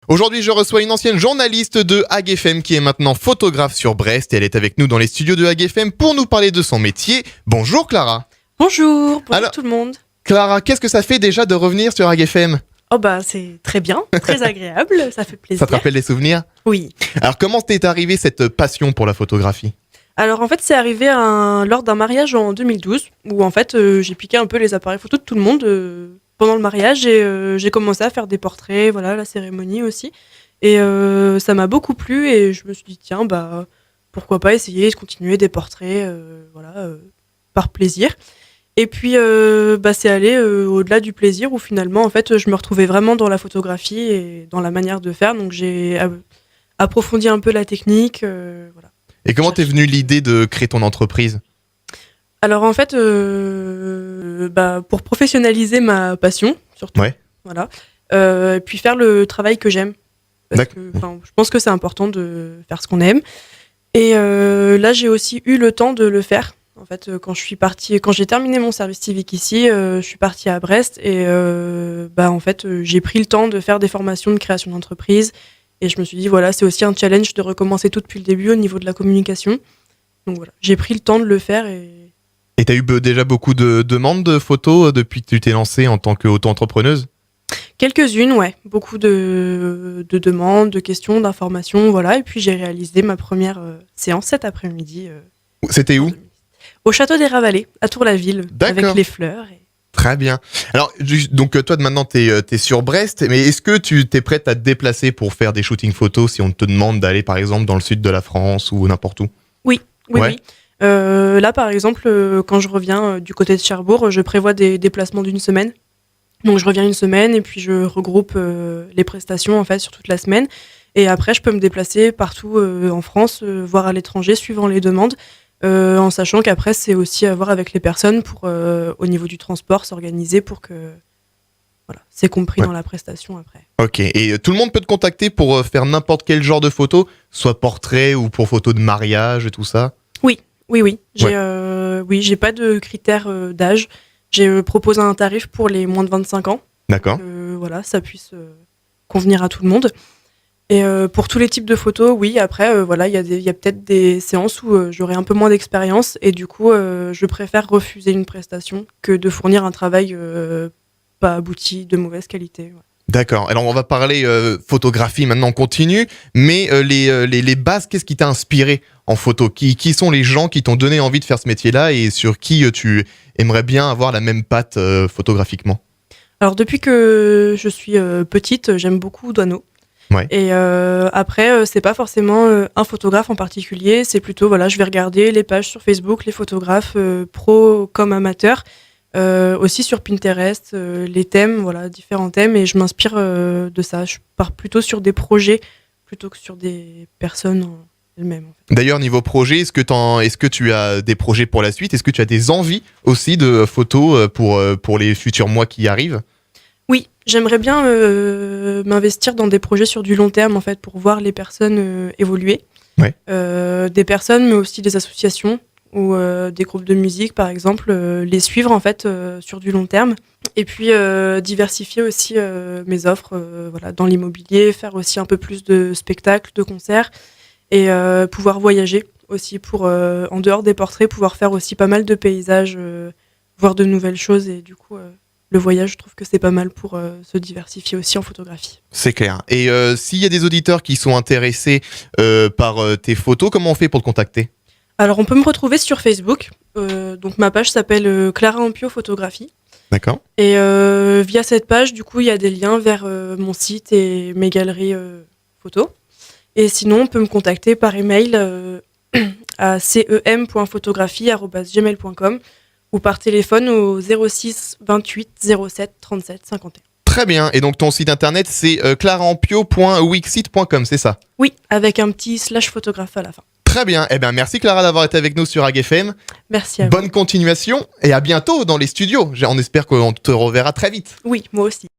Aujourd'hui, je reçois une ancienne journaliste de Hag FM qui est maintenant photographe sur Brest et elle est avec nous dans les studios de Hag FM pour nous parler de son métier. Bonjour Clara. Bonjour Alors, tout le monde. Clara, qu'est-ce que ça fait déjà de revenir sur Hag FM ? Oh bah c'est très bien, très agréable, ça fait plaisir. Ça te rappelle des souvenirs ? Oui. Alors comment t'est arrivée cette passion pour la photographie ? Alors en fait c'est arrivé lors d'un mariage en 2012 où en fait j'ai piqué un peu les appareils photo de tout le monde pendant le mariage et j'ai commencé à faire des portraits, voilà, la cérémonie aussi. Et ça m'a beaucoup plu et je me suis dit tiens bah pourquoi pas essayer de continuer des portraits par plaisir. Et puis c'est allé au-delà du plaisir où finalement en fait je me retrouvais vraiment dans la photographie et dans la manière de faire, donc j'ai approfondi un peu la technique, voilà. Et comment t'es venue l'idée de créer ton entreprise ? Alors en fait pour professionnaliser ma passion surtout, Ouais. voilà, et puis faire le travail que j'aime parce que je pense que c'est important de faire ce qu'on aime. Et là j'ai aussi eu le temps de le faire. En fait, quand j'ai terminé mon service civique ici, je suis partie à Brest et j'ai pris le temps de faire des formations de création d'entreprise et je me suis dit voilà, c'est aussi un challenge de recommencer tout depuis le début au niveau de la communication. Donc voilà, j'ai pris le temps de le faire Et t'as eu déjà beaucoup de demandes de photos depuis que tu t'es lancée en tant qu'auto-entrepreneuse ? Quelques-unes, ouais, beaucoup de demandes, de questions, d'informations, voilà, et puis j'ai réalisé ma première séance cet après-midi. C'était où ? Au château des Ravalets, à Tour-la-Ville, avec les fleurs. Très bien. Alors, donc toi, maintenant, t'es sur Brest, mais est-ce que tu t'es prête à te déplacer pour faire des shootings photos si on te demande d'aller, par exemple, dans le sud de la France ou n'importe où ? Oui. Là, par exemple, quand je reviens du côté de Cherbourg, je prévois des déplacements d'une semaine. Donc, je reviens une semaine et puis je regroupe les prestations, en fait, sur toute la semaine. Et après, je peux me déplacer partout en France, voire à l'étranger, suivant les demandes. En sachant qu'après c'est aussi à voir avec les personnes pour au niveau du transport s'organiser pour que voilà, c'est compris dans la prestation après. Ok, et tout le monde peut te contacter pour faire n'importe quel genre de photo, soit portrait ou pour photo de mariage et tout ça ? Oui. J'ai pas de critères d'âge. J'ai proposé un tarif pour les moins de 25 ans. D'accord. Voilà, ça puisse convenir à tout le monde. Et pour tous les types de photos, oui, après, il y a peut-être des séances où j'aurai un peu moins d'expérience et du coup, je préfère refuser une prestation que de fournir un travail pas abouti, de mauvaise qualité. Ouais. D'accord, alors on va parler photographie maintenant, on continue, mais les bases, qu'est-ce qui t'a inspiré en photo ? Qui sont les gens qui t'ont donné envie de faire ce métier-là et sur qui tu aimerais bien avoir la même patte photographiquement ? Alors depuis que je suis petite, j'aime beaucoup Doisneau. Ouais. Et après, c'est pas forcément un photographe en particulier, c'est plutôt, voilà, je vais regarder les pages sur Facebook, les photographes pros comme amateurs, aussi sur Pinterest, les thèmes, voilà, différents thèmes, et je m'inspire de ça. Je pars plutôt sur des projets plutôt que sur des personnes elles-mêmes. En fait. D'ailleurs, niveau projet, est-ce que tu as des projets pour la suite ? Est-ce que tu as des envies aussi de photos pour les futurs mois qui arrivent ? Oui, j'aimerais bien m'investir dans des projets sur du long terme en fait pour voir les personnes évoluer. Ouais. Des personnes mais aussi des associations ou des groupes de musique par exemple, les suivre en fait sur du long terme et puis diversifier aussi mes offres voilà, dans l'immobilier, faire aussi un peu plus de spectacles, de concerts et pouvoir voyager aussi pour en dehors des portraits pouvoir faire aussi pas mal de paysages, voir de nouvelles choses et du coup le voyage, je trouve que c'est pas mal pour se diversifier aussi en photographie. C'est clair. Et s'il y a des auditeurs qui sont intéressés par tes photos, comment on fait pour te contacter ? Alors, on peut me retrouver sur Facebook. Donc, ma page s'appelle Clara Ampio Photographie. D'accord. Et via cette page, du coup, il y a des liens vers mon site et mes galeries photos. Et sinon, on peut me contacter par email à cem.photographie@gmail.com ou par téléphone au 06 28 07 37 51. Très bien, et donc ton site internet c'est claraampio.wixsite.com, c'est ça ? Oui, avec un petit /photographe à la fin. Très bien, eh bien merci Clara d'avoir été avec nous sur Hag FM. Merci à vous. Bonne continuation et à bientôt dans les studios. On espère qu'on te reverra très vite. Oui, moi aussi.